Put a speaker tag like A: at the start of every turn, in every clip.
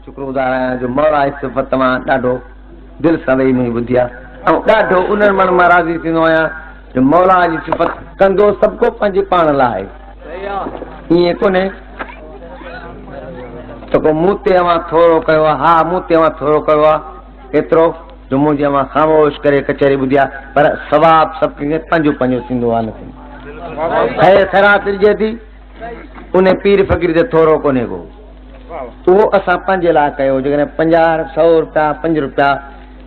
A: शुक्रगुज़ार आहियां जो मौला जी सिफ़त तव्हां ॾाढो दिलि सां वेही मुंहिंजी ॿुधी आहे ऐं ॾाढो उन्हनि माण्हुनि मां राज़ी थींदो आहियां जो मौला जी सिफ़त कंदो सभु को पंहिंजे पाण लाइ ईअं कोन्हे त को मूं ते अवां थोरो कयो आहे हा मूं ते अवां थोरो कयो आहे एतिरो जो मुंहिंजी अवां ख़ामोश करे कचहरी ॿुधी आहे पर सवाबु सभु कंहिंखे पंहिंजो पंहिंजो थींदो आहे न ख़ैर ख़ैरात ॾिजे थी उन पीर फ़क़ीर ते थोरो कोन्हे को उहो असां पंहिंजे लाइ कयो जेकॾहिं 50 100 रुपया 5 रुपया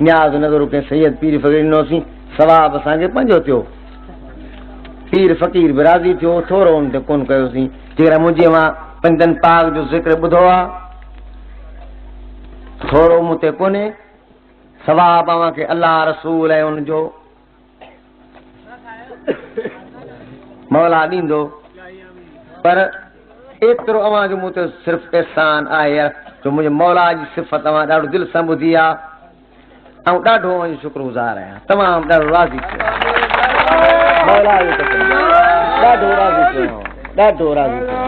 A: न्याज़ नज़र कंहिं सैयद पीर फ़क़ीर ॾिनोसीं सवाबु असांखे पंहिंजो थियो पीर फ़क़ीर बि राज़ी थियो थोरो हुन ते कोन कयोसीं जेकॾहिं मुंहिंजे मां पंजनि पाक जो ज़िक्र ॿुधो आहे थोरो मूं ते कोन्हे सवाबु अव्हांखे अलाह रसूल ऐं हुनजो मौला ॾींदो पर एतिरो अवां जो मूं ते सिर्फ़ु एहसान आहे जो मुंहिंजे मौला जी सिफ़त अवां ॾाढो दिलि सां ॿुधी आहे ऐं ॾाढो वञी शुक्रगुज़ार आहियां तमामु ॾाढो राज़ी थियो मौला जी कसम ॾाढो राज़ी थियो ॾाढो राज़ी थियो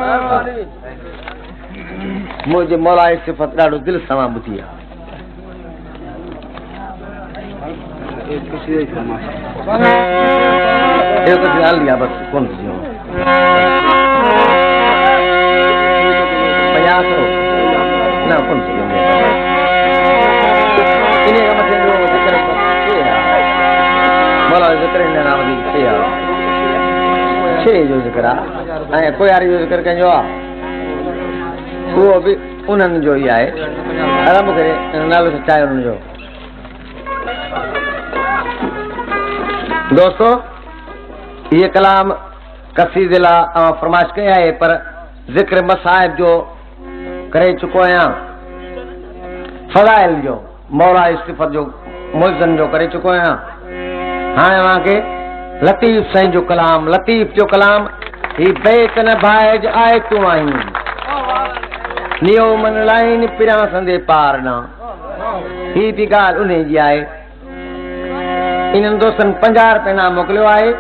A: मुंहिंजे मौला जी सिफ़त ॾाढो दिलि सां ॿुधी आहे हली आहे बसि कोन थियो 50 न कोन थियो इन खां मथे ॿियो ज़िक्र मौला जो ज़िक्र हिन खां वधीक 6 जो ज़िक्र आहे ऐं कोयारी जो ज़िक्र कंहिंजो आहे उहो बि उन्हनि जो ई आहे आराम करे नालो चाहे हुनजो दोस्तो ये कलाम कसीदे लाइ फरमाइश कई आहे पर ज़िक्र मसाइब जो करे चुको आहियां फज़ाइल जो मौला सिफ़त जो मुल्ज़न जो करे चुको आहियां हाणे अव्हांखे लतीफ़ साईं जो कलाम लतीफ़ जो कलाम ही बैत न भाइज आयतूं आहिनि नियो मन लाइन पिरां संदे पार न ही बि ॻाल्हि उन जी आहे इन्हनि दोस्तनि 50 रुपया इनाम मोकिलियो आहे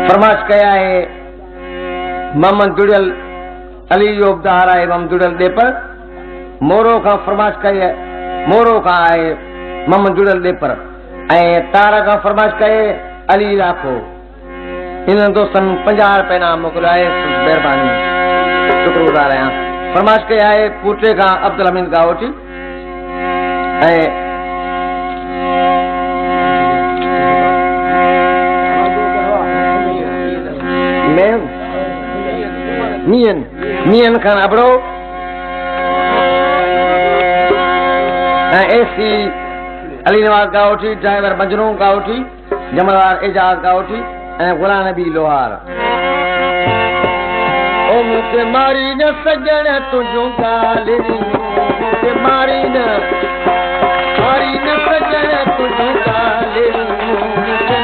A: फरमाइश कया है मोहम्मद जुड़ियल अली योबदार आहे मोहम्मद जुड़ियल दे पर मोरो का फरमाइश कई है मोरो का आहे मोहम्मद जुड़ियल दे पर ऐं तारा का फरमाइश कई अली लाखो इन्हनि दोस्तनि 50 रुपया इनाम मोकिलियो आहे महिरबानी शुक्रगुज़ार आहियां फरमाइश कई आहे पूटे का अब्दुल हमीद का वठी ऐं मियन खान अबड़ो एसी अली नवाज का उठी ड्राइवर मजनू का उठी जमलवार एजाज का उठी गुलाम नबी लोहार ओ मुझे मारी न सजण तुझो गाली मुझे मारी न सजण तुझो गाली मुझे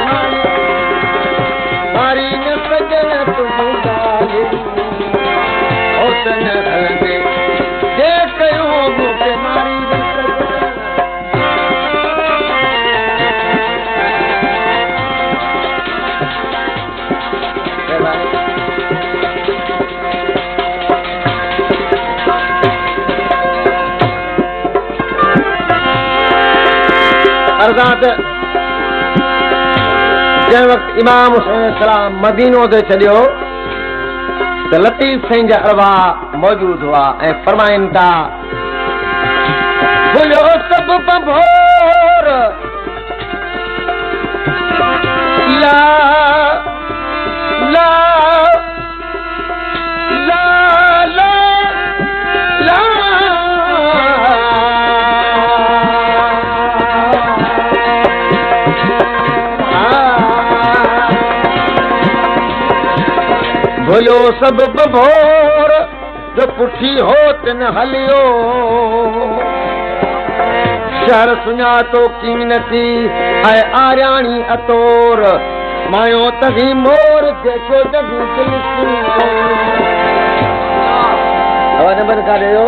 A: मारी न सजण तुझो गाली जंहिं वक़्तु इमाम हुसैन सलाम मदीनो ते छॾियो त लतीफ़ साईं जा अरवा मौजूद हुआ ऐं फरमाइनि था भुलियो सभु बभोर ला ला ला ला ला भुलियो सभु बभोर जो पुठी होत न हलियो शहर सुञातो कीमती ऐं आरियाणी अतोर मायो तभी मोर जेको जगी दिलसी आवाज़ बंद कर दो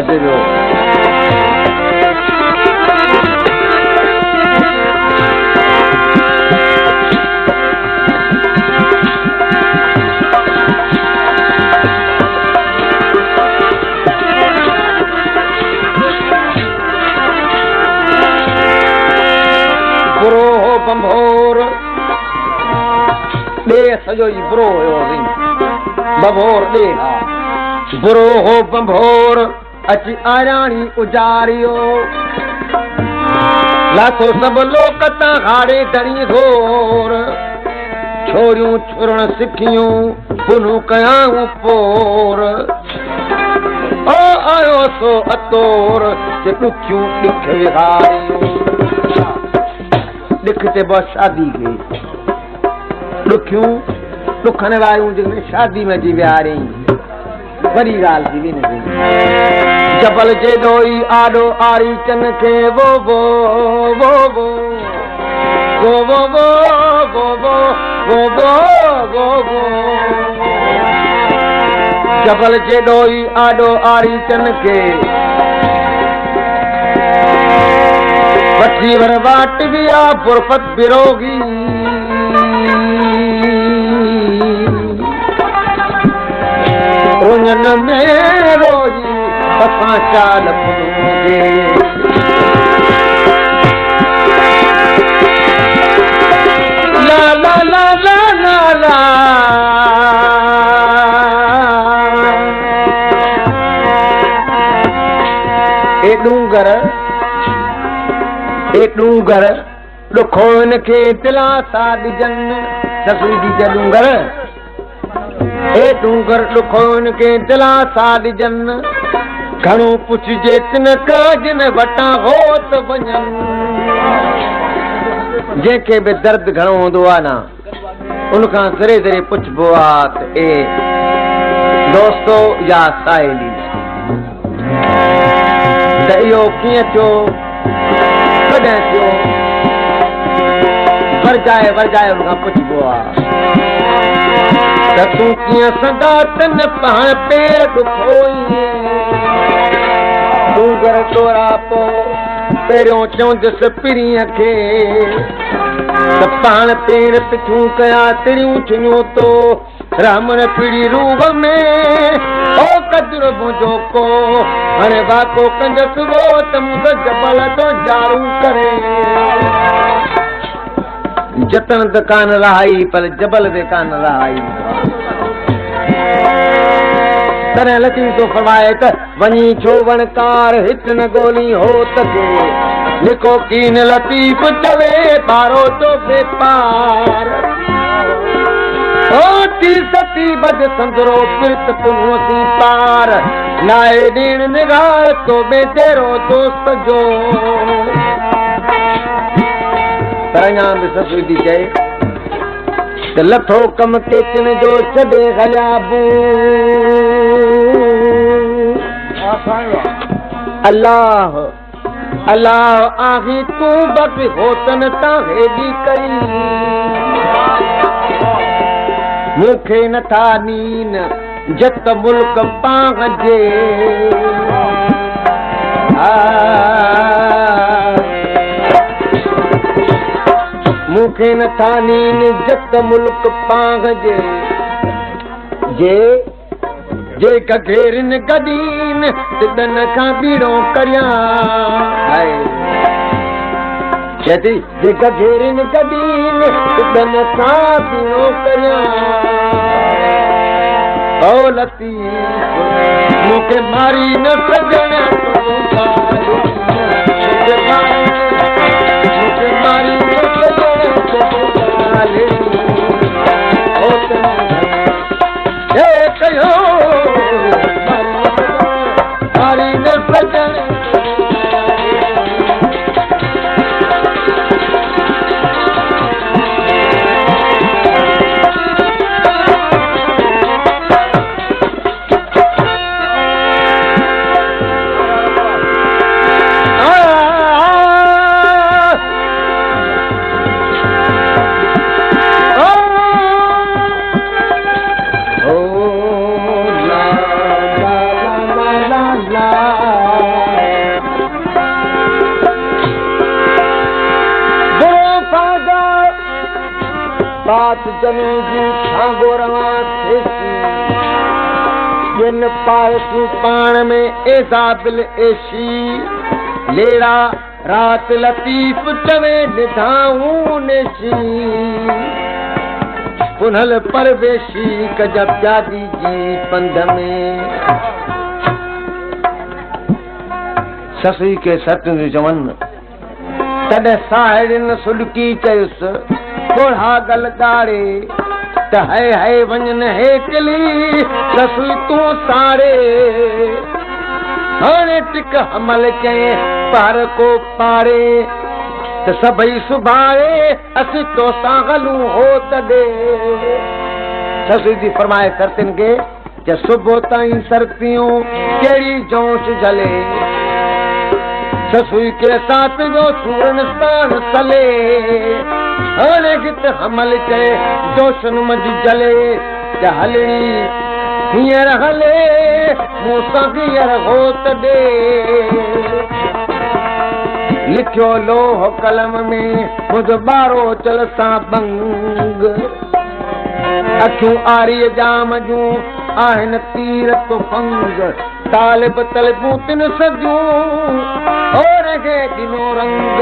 A: अचे जो दे सजो जी बुरो हो बभोर दे बुरो हो बभोर अची आराणी उजारियो लाथो सब लोक ता हाड़े दड़ी घोर छोरियूं छुरण सिखियूं पुनू कयाऊं पोर ओ आयो सो अतोर जे दुखियूं ॾिख विहारियूं ॾिख ते बस शादी के दुखियूं दुखन वारियूं जिन शादी में जी विहारी वरी ॻाल्हि थी वञे जबल जे डोई आडो आरी चन खे वो वो वो वो वो वो वो वो वो वो वो वो जबल जे डोई आडो आरी चन खे वठी वर वाट विया फुरफत बिरोगी रोजन में रोजी असां चाल पुनूंगे ला ला ला ला ला ला ए डूंगर ॾुखो हिनखे दिलासा ॾिजनि ससुरी जा डूंगर ए डूंगर ॾुखो हिनखे दिलासा ॾिजनि घणो पुछजे तिन काजन वटां हो त वञनि जंहिंखे बि दर्द घणो हूंदो आहे न उनखां ज़रे ज़रे पुछबो आहे त ए दोस्तो या साहेली त इहो कीअं थियो कॾहिं थियो वरजाए उनखां पुछबो आहे त तूं कीअं सदा तन पाण पेर ॾुखोई तूं घर तोरा पो पहिरियों चवंदुसि पिरीअ खे त पाण पेर पिठूं कया तिरियूं छुनियूं तो रामन पीड़ी रूप में ओ कजरो मुंहिंजो को हाणे वाको कंदसि वो त मूंखे जबल तो जारू करे जतन त कान रहाई पर जबल ते कान रहाई तॾहिं लतीफ़ तो फरमाए त वञी छो वणकार हित न गोली हो त के लिखो कीन लतीफ़ चवे पारो तो बेपार ओ ती सती बद संदरो पिरत पुनोसी पार लाए ॾिण निगार तो बे तेरो दोस्त जो पर अञा बि ससु थी चए त लथो कम केचन जो छॾे हलियाबू अल्लाह अल्लाह आही तूं बस होतन तां हेॾी कई मूंखे नथा नीन जत मुल्क पाण जे मूंखे नथा नीन जत मुल्क पाण जे गघेरिन गदीन तिदन खां बीड़ो करियां चेती जे गघेरिन गदीन तिदन खां बीड़ो करियां ओ लतीफ़ मूंखे मारी न सजण मूंखे मारी न कयो मारी न सजण बात जमीन जी खांगो रवां थेसी जिन पारसू पाण में एज़ाबिल एशी लेड़ा रात लतीफ़ चवे निधाऊं नेशी पुनल परवेशी कजब जादी जी पंध में ससुई के सतन चवन तॾहिं साहेड़ियुनि सुॾकी चयुसि थोड़ा गल ॻाड़े त है वञनि हे किली ससुई तूं साड़े हाणे टिक हमल चए पार को पाड़े त सभई सुभाणे असीं तोसां हलूं हो तॾे ससुई जी फरमाए सरतिन खे त सुबुह ताईं सरतियूं कहिड़ी जोश झले ससुई के साथ जो सूरन स्थान सले हाणे गित हमल चए जोशन मज जले त हलणी हींअर हले मूंसां हींअर हो तॾे लिखियो लोह कलम में मुझ बारो चल सां बंग अखियूं आरीअ जाम जूं आहिनि तीर तो फंग तालिब तलबूं तिन सजूं और खे ॾिनो रंग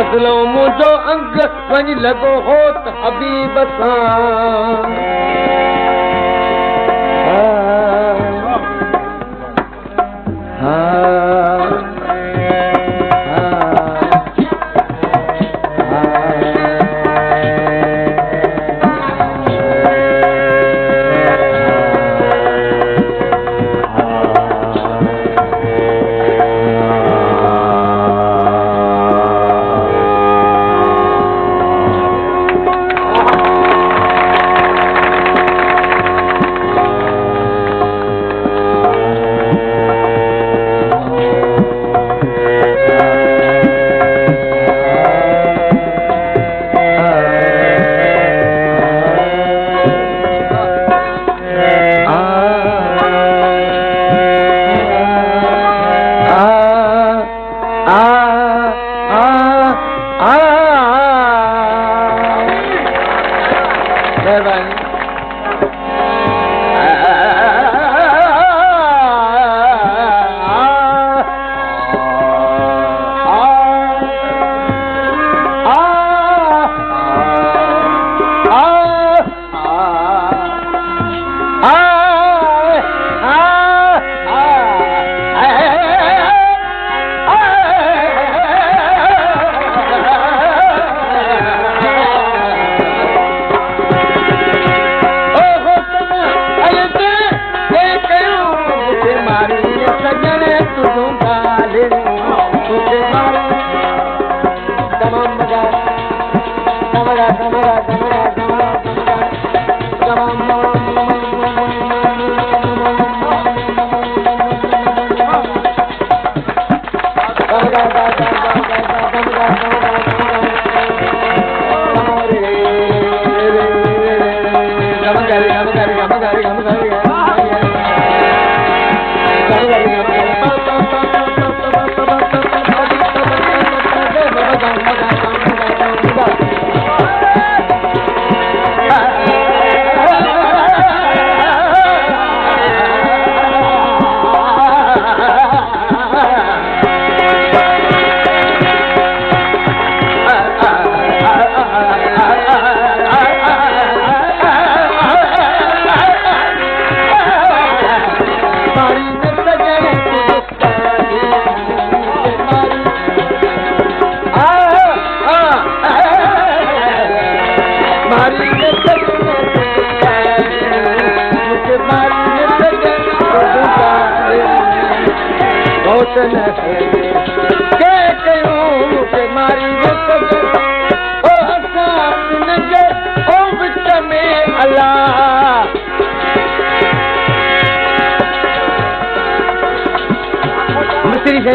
A: असलो मुंहिंजो अंग वञी लॻो हो त हबीब सां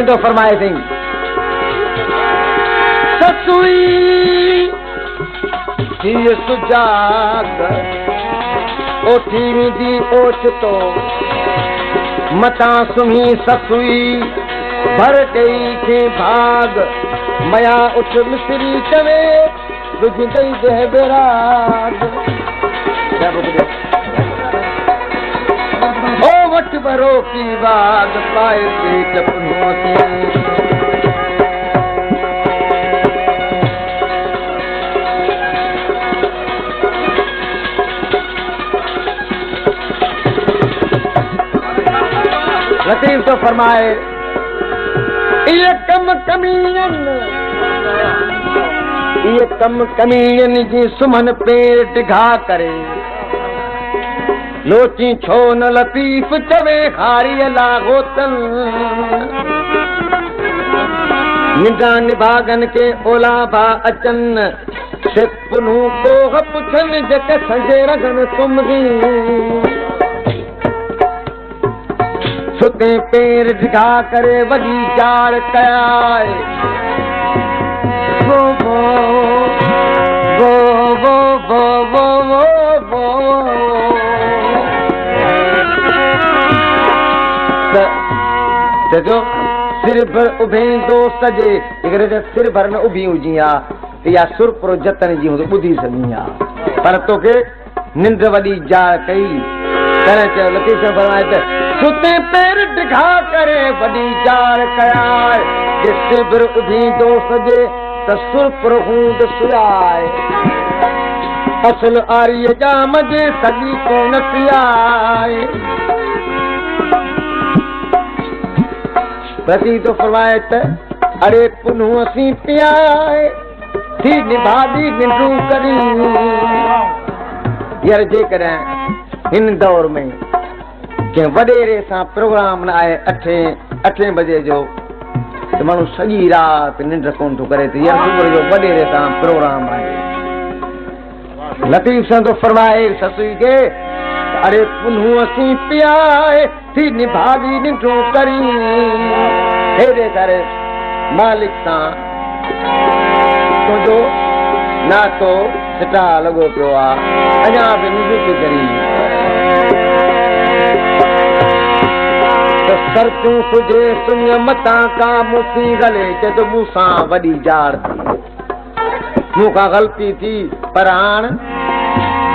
A: तो फरमाए सिंह ससुई थी सुजाग ओठी दी ओछ तो मता सुमी ससुई भर गई के भाग मया उठ मिस्री चवे बुझ गई देह बेराग ओ वट बरो की बाग पाए से चपनों से लतीफ तो फरमाए ये कम कमीन जी सुमन पेर टिघा करे लोची छो न लतीफ चवे खारी लागोतन निजा निभागन के ओला भा अचन सिपुनू को पुछन जके संजे रगन सुमगी सुते पेर ढिघा करे वडी जाड़ कयाए वो वो वो वो वो वो वो जो सिर भर उभे दोस्त जे अगर सिर भर न उभी हुजी आ या सुर प्रो जतन जी हो बुधी सनी आ पर तो के निंद वडी जा कई करे च लतीफ फरमाए सुते पेर ढिघा करे वडी जार कयाए जे सिर भर उभी दोस्त जे त सुर प्रो हूंद सुयाए असल आरी जा मजे सदी को नसियाए प्रति तो फरमाए त अरे पुनू असी पियाए थी निभादी निंडू करी यार जे करें इन दौर में के वडेरे सा प्रोग्राम न आए 8 बजे जो तो मानू सॼी रात निंड कोन थो करे त यार सुबुह जो वडेरे सा प्रोग्राम आए लतीफ सा तो फरमाए ससुई के अरे पुनू असी पियाए थी निभादी निंडू करी हेरे करे मालिक सा तो जो ना तो सिटा लगो पियो आ अञा बि निंड करी तो सरतू सुजे सुन मता का मुसी गले जद मूसा वडी जार थी मूंखा गलती थी पर हाण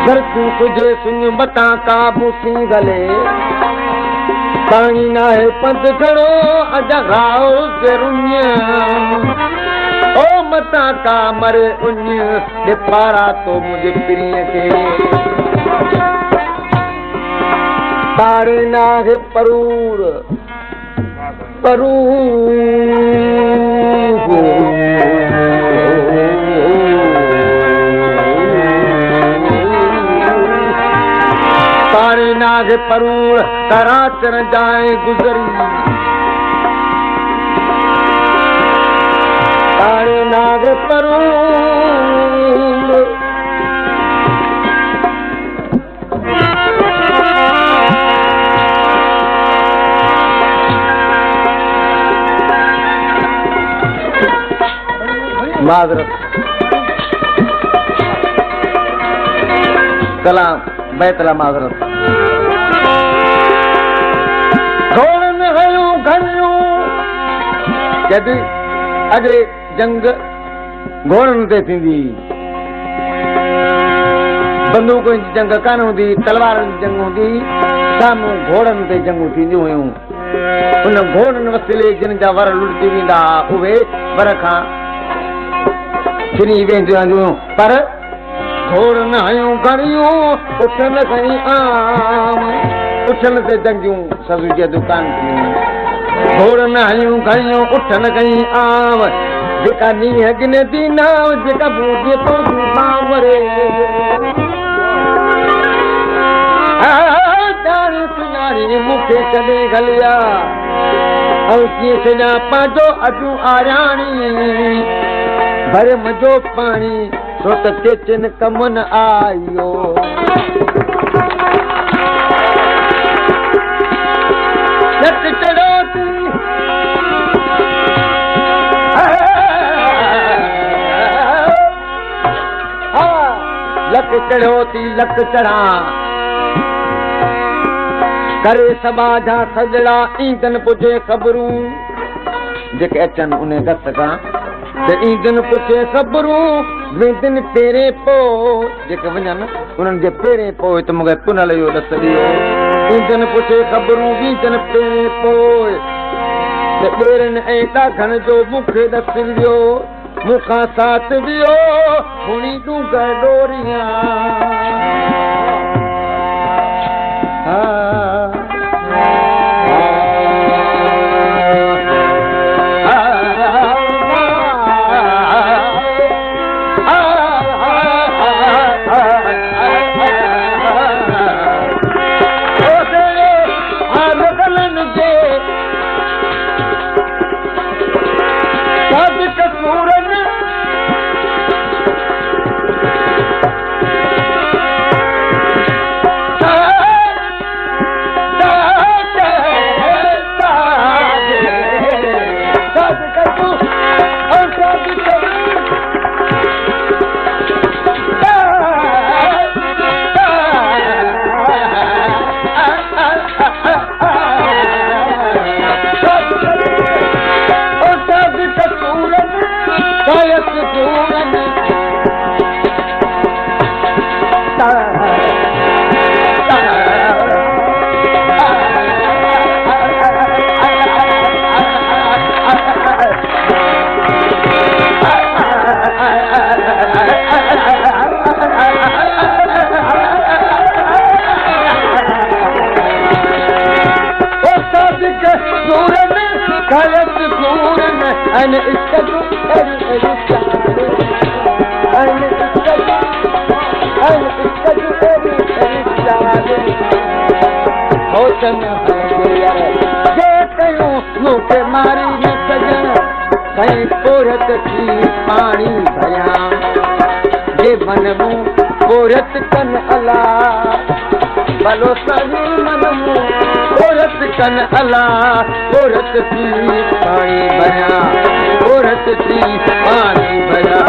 A: सरतू सुजे सुन मता का मुसी गले पानी ना है पंथ खड़ो अजा गाओ जरुन्या ओ मता का मरे उन दे पारा तो मुझे प्रिय के तारे ना है परूर तारे नाग परूर तरा चर जाए गुजरी तारे नाग परूर माजरत कलाम बैतला माजरत घोड़न हयूं घणियूं जॾहिं अॻे जंग घोड़नि ते थींदी बंदूकनि जी जंग कान हूंदी तलवारनि जी जंग हूंदी साम्हूं घोड़नि ते जंगूं थींदियूं हुयूं उन घोड़नि वसीले जिन जा वर लुटजी वेंदा उहे वर खां फिरी वेंदियूं हुयूं पर घोड़नि हयूं घणियूं उठन खणी आम उठन ते जंगियूं ससु जी दुकान थी घोड़नि हयूं घणियूं उठन खणी आम जेका नीह गिने थी नाव जेका बूझे तो बावरे जानी सुञाणी मूंखे कॾहिं गलिया ऐं कीअं सॼा पंहिंजो अजूं आराणी भरे मुंहिंजो पाणी छो त केचन कम न आयो लक चढ़ो थी लक चढ़ो थी लक चढ़ा करे सबा जा सजड़ा ईंदन पुछे ख़बरूं जेके अचनि उन दस्त खां त ईंदन पुछे ख़बरूं वेंदन पेरे पो जेके वञनि उन्हनि जे पेरे पोइ त मूंखे पुनल जो ॾस ॾियो ईंदन पुछे ख़बरूं वींदन पेरे पोइ त ॿेरनि ऐं ॾाखण जो मूंखे ॾस ॾियो मूंखां साथ वियो हुणी तूं गडोरियां अन इश्क़ अहिड़ी चाल अन इश्क़ अहिड़ी चाल होतन जे कयूं मूंखे मारी न सजण कहीं पोरत थी पाणी भरियां जे मन मूं पोरत कन अला भलो सही मन मूं पोरत कन अला पोरत थी पाणी भरियां पोरत थी पाणी भरियां